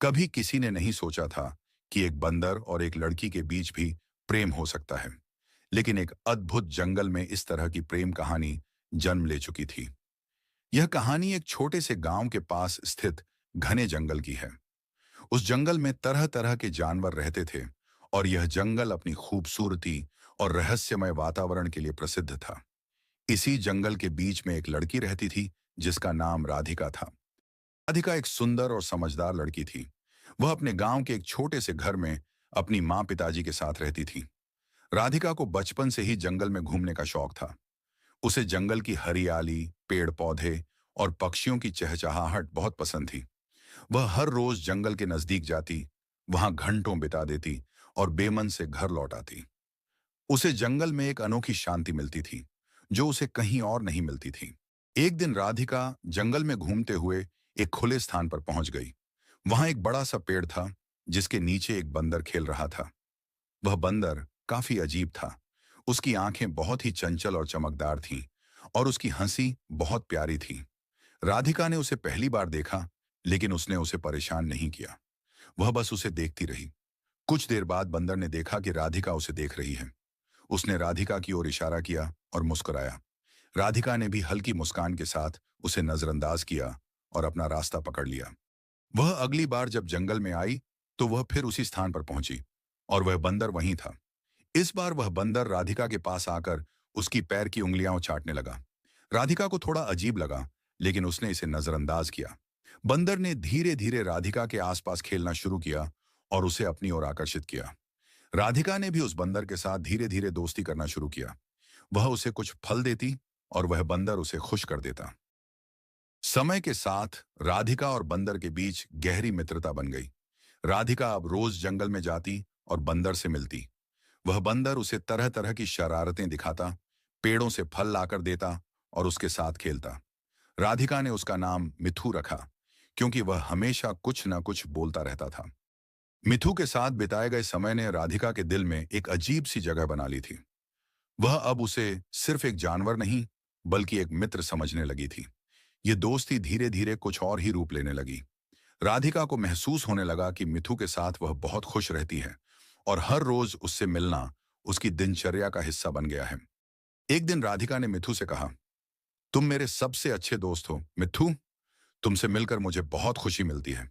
कभी किसी ने नहीं सोचा था कि एक बंदर और एक लड़की के बीच भी प्रेम हो सकता है। लेकिन एक अद्भुत जंगल में इस तरह की प्रेम कहानी जन्म ले चुकी थी। यह कहानी एक छोटे से गांव के पास स्थित घने जंगल की है। उस जंगल में तरह तरह के जानवर रहते थे और यह जंगल अपनी खूबसूरती और रहस्यमय वातावरण के लिए प्रसिद्ध था। इसी जंगल के बीच में एक लड़की रहती थी जिसका नाम राधिका था। राधिका एक सुंदर और समझदार लड़की थी। वह अपने गांव के एक छोटे से घर में अपनी माँ पिताजी के साथ रहती थी। राधिका को बचपन से ही जंगल में घूमने का शौक था। उसे जंगल की हरियाली, पेड़ पौधे और पक्षियों की चहचहाहट बहुत पसंद थी। वह हर रोज जंगल के नजदीक जाती, वहां घंटों बिता देती और बेमन से घर लौट आती। उसे जंगल में एक अनोखी शांति मिलती थी जो उसे कहीं और नहीं मिलती थी। एक दिन राधिका जंगल में घूमते हुए एक खुले स्थान पर पहुंच गई। वहां एक बड़ा सा पेड़ था जिसके नीचे एक बंदर खेल रहा था। वह बंदर काफी अजीब था। उसकी आंखें बहुत ही चंचल और चमकदार थीं और उसकी हंसी बहुत प्यारी थी। राधिका ने उसे पहली बार देखा, लेकिन उसने उसे परेशान नहीं किया। वह बस उसे देखती रही। कुछ देर बाद बंदर ने देखा कि राधिका उसे देख रही है। उसने राधिका की ओर इशारा किया और मुस्कुराया। राधिका ने भी हल्की मुस्कान के साथ उसे नजरअंदाज किया और अपना रास्ता पकड़ लिया। वह अगली बार जब जंगल में आई तो वह फिर उसी स्थान पर पहुंची और वह बंदर वहीं था। इस बार वह बंदर राधिका के पास आकर उसकी पैर की उंगलियां चाटने लगा। राधिका को थोड़ा अजीब लगा, लेकिन उसने इसे नजरअंदाज किया। बंदर ने धीरे धीरे राधिका के आसपास खेलना शुरू किया और उसे अपनी ओर आकर्षित किया। राधिका ने भी उस बंदर के साथ धीरे धीरे दोस्ती करना शुरू किया। वह उसे कुछ फल देती और वह बंदर उसे खुश कर देता। समय के साथ राधिका और बंदर के बीच गहरी मित्रता बन गई। राधिका अब रोज जंगल में जाती और बंदर से मिलती। वह बंदर उसे तरह तरह की शरारतें दिखाता, पेड़ों से फल लाकर देता और उसके साथ खेलता। राधिका ने उसका नाम मिथु रखा, क्योंकि वह हमेशा कुछ न कुछ बोलता रहता था। मिथु के साथ बिताए गए समय ने राधिका के दिल में एक अजीब सी जगह बना ली थी। वह अब उसे सिर्फ एक जानवर नहीं, बल्कि एक मित्र समझने लगी थी। ये दोस्ती धीरे धीरे कुछ और ही रूप लेने लगी। राधिका को महसूस होने लगा कि मिथु के साथ वह बहुत खुश रहती है और हर रोज उससे मिलना उसकी दिनचर्या का हिस्सा बन गया है। एक दिन राधिका ने मिथु से कहा, तुम मेरे सबसे अच्छे दोस्त हो मिथु। तुमसे मिलकर मुझे बहुत खुशी मिलती है।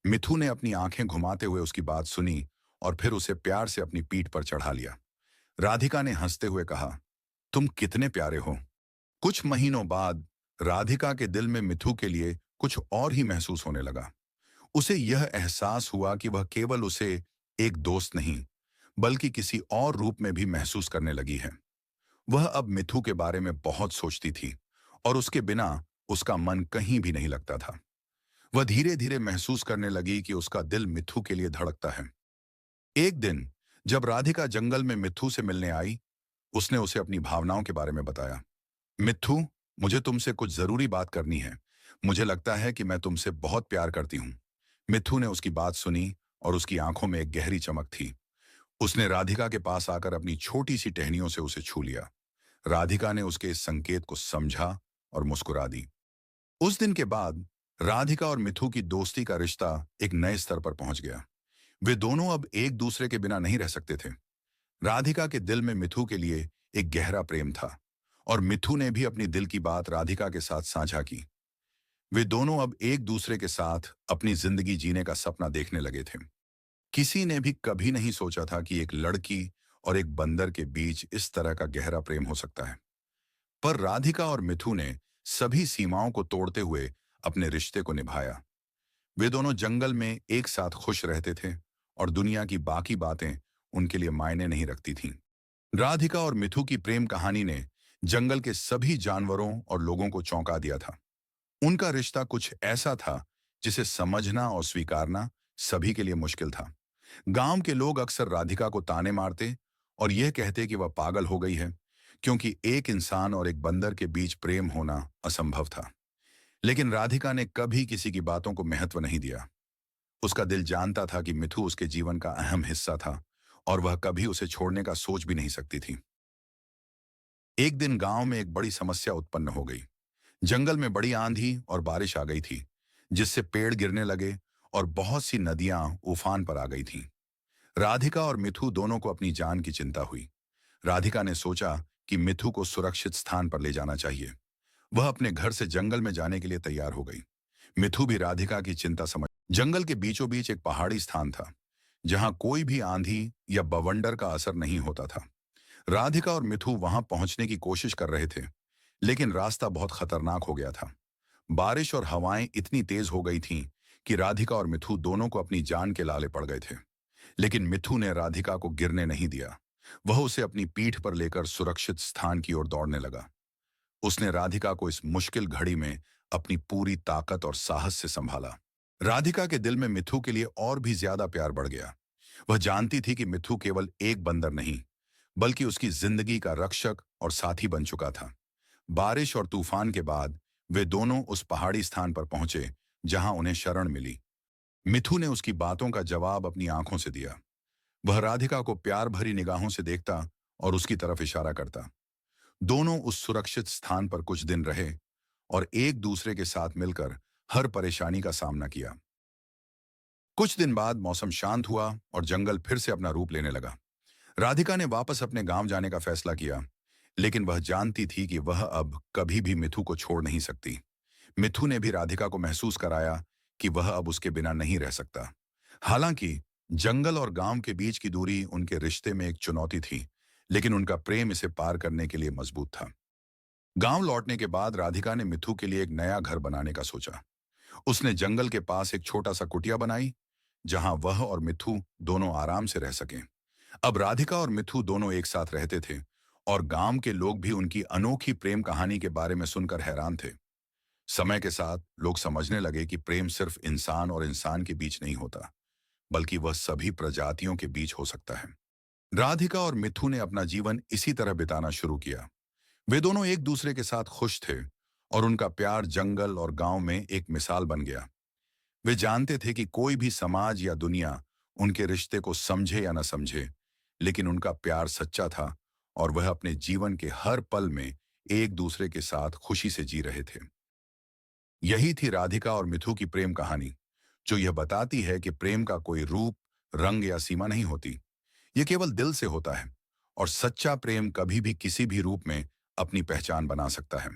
मिथु ने अपनी आंखें घुमाते हुए उसकी बात सुनी और फिर उसे प्यार से अपनी पीठ पर चढ़ा लिया। राधिका ने हंसते हुए कहा, तुम कितने प्यारे हो। कुछ महीनों बाद राधिका के दिल में मिथु के लिए कुछ और ही महसूस होने लगा। उसे यह एहसास हुआ कि वह केवल उसे एक दोस्त नहीं, बल्कि किसी और रूप में भी महसूस करने लगी है। वह अब मिथु के बारे में बहुत सोचती थी और उसके बिना उसका मन कहीं भी नहीं लगता था। वह धीरे धीरे महसूस करने लगी कि उसका दिल मिथु के लिए धड़कता है। एक दिन जब राधिका जंगल में मिथु से मिलने आई, उसने उसे अपनी भावनाओं के बारे में बताया। मिथु, मुझे तुमसे कुछ जरूरी बात करनी है। मुझे लगता है कि मैं तुमसे बहुत प्यार करती हूँ। मिथु ने उसकी बात सुनी और उसकी आंखों में एक गहरी चमक थी। उसने राधिका के पास आकर अपनी छोटी सी टहनियों से उसे छू लिया। राधिका ने उसके इस संकेत को समझा और मुस्कुरा दी। उस दिन के बाद राधिका और मिथु की दोस्ती का रिश्ता एक नए स्तर पर पहुंच गया। वे दोनों अब एक दूसरे के बिना नहीं रह सकते थे। राधिका के दिल में मिथु के लिए एक गहरा प्रेम था और मिथु ने भी अपनी दिल की बात राधिका के साथ साझा की। वे दोनों अब एक दूसरे के साथ अपनी जिंदगी जीने का सपना देखने लगे थे। किसी ने भी कभी नहीं सोचा था कि एक लड़की और एक बंदर के बीच इस तरह का गहरा प्रेम हो सकता है। पर राधिका और मिथु ने सभी सीमाओं को तोड़ते हुए अपने रिश्ते को निभाया। वे दोनों जंगल में एक साथ खुश रहते थे और दुनिया की बाकी बातें उनके लिए मायने नहीं रखती थीं। राधिका और मिथु की प्रेम कहानी ने जंगल के सभी जानवरों और लोगों को चौंका दिया था। उनका रिश्ता कुछ ऐसा था जिसे समझना और स्वीकारना सभी के लिए मुश्किल था। गांव के लोग अक्सर राधिका को ताने मारते और यह कहते कि वह पागल हो गई है, क्योंकि एक इंसान और एक बंदर के बीच प्रेम होना असंभव था। लेकिन राधिका ने कभी किसी की बातों को महत्व नहीं दिया। उसका दिल जानता था कि मिथु उसके जीवन का अहम हिस्सा था और वह कभी उसे छोड़ने का सोच भी नहीं सकती थी। एक दिन गांव में एक बड़ी समस्या उत्पन्न हो गई। जंगल में बड़ी आंधी और बारिश आ गई थी, जिससे पेड़ गिरने लगे और बहुत सी नदियां उफान पर आ गई थीं। राधिका और मिथु दोनों को अपनी जान की चिंता हुई। राधिका ने सोचा कि मिथु को सुरक्षित स्थान पर ले जाना चाहिए। वह अपने घर से जंगल में जाने के लिए तैयार हो गई। मिथु भी राधिका की चिंता समझ। जंगल के बीचों बीच एक पहाड़ी स्थान था, जहां कोई भी आंधी या बवंडर का असर नहीं होता था। राधिका और मिथु वहां पहुंचने की कोशिश कर रहे थे, लेकिन रास्ता बहुत खतरनाक हो गया था। बारिश और हवाएं इतनी तेज हो गई थीं कि राधिका और मिथु दोनों को अपनी जान के लाले पड़ गए थे। लेकिन मिथु ने राधिका को गिरने नहीं दिया। वह उसे अपनी पीठ पर लेकर सुरक्षित स्थान की ओर दौड़ने लगा। उसने राधिका को इस मुश्किल घड़ी में अपनी पूरी ताकत और साहस से संभाला। राधिका के दिल में मिथु के लिए और भी ज्यादा प्यार बढ़ गया। वह जानती थी कि मिथु केवल एक बंदर नहीं, बल्कि उसकी जिंदगी का रक्षक और साथी बन चुका था। बारिश और तूफान के बाद वे दोनों उस पहाड़ी स्थान पर पहुंचे जहां उन्हें शरण मिली। मिथु ने उसकी बातों का जवाब अपनी आंखों से दिया। वह राधिका को प्यार भरी निगाहों से देखता और उसकी तरफ इशारा करता। दोनों उस सुरक्षित स्थान पर कुछ दिन रहे और एक दूसरे के साथ मिलकर हर परेशानी का सामना किया। कुछ दिन बाद मौसम शांत हुआ और जंगल फिर से अपना रूप लेने लगा। राधिका ने वापस अपने गांव जाने का फैसला किया, लेकिन वह जानती थी कि वह अब कभी भी मिथु को छोड़ नहीं सकती। मिथु ने भी राधिका को महसूस कराया कि वह अब उसके बिना नहीं रह सकता। हालांकि जंगल और गांव के बीच की दूरी उनके रिश्ते में एक चुनौती थी, लेकिन उनका प्रेम इसे पार करने के लिए मजबूत था। गांव लौटने के बाद राधिका ने मिथु के लिए एक नया घर बनाने का सोचा। उसने जंगल के पास एक छोटा सा कुटिया बनाई, जहां वह और मिथु दोनों आराम से रह सकें। अब राधिका और मिथु दोनों एक साथ रहते थे और गांव के लोग भी उनकी अनोखी प्रेम कहानी के बारे में सुनकर हैरान थे। समय के साथ लोग समझने लगे कि प्रेम सिर्फ इंसान और इंसान के बीच नहीं होता, बल्कि वह सभी प्रजातियों के बीच हो सकता है। राधिका और मिथु ने अपना जीवन इसी तरह बिताना शुरू किया। वे दोनों एक दूसरे के साथ खुश थे और उनका प्यार जंगल और गांव में एक मिसाल बन गया। वे जानते थे कि कोई भी समाज या दुनिया उनके रिश्ते को समझे या न समझे, लेकिन उनका प्यार सच्चा था और वह अपने जीवन के हर पल में एक दूसरे के साथ खुशी से जी रहे थे। यही थी राधिका और मिथु की प्रेम कहानी, जो यह बताती है कि प्रेम का कोई रूप, रंग या सीमा नहीं होती। यह केवल दिल से होता है और सच्चा प्रेम कभी भी किसी भी रूप में अपनी पहचान बना सकता है।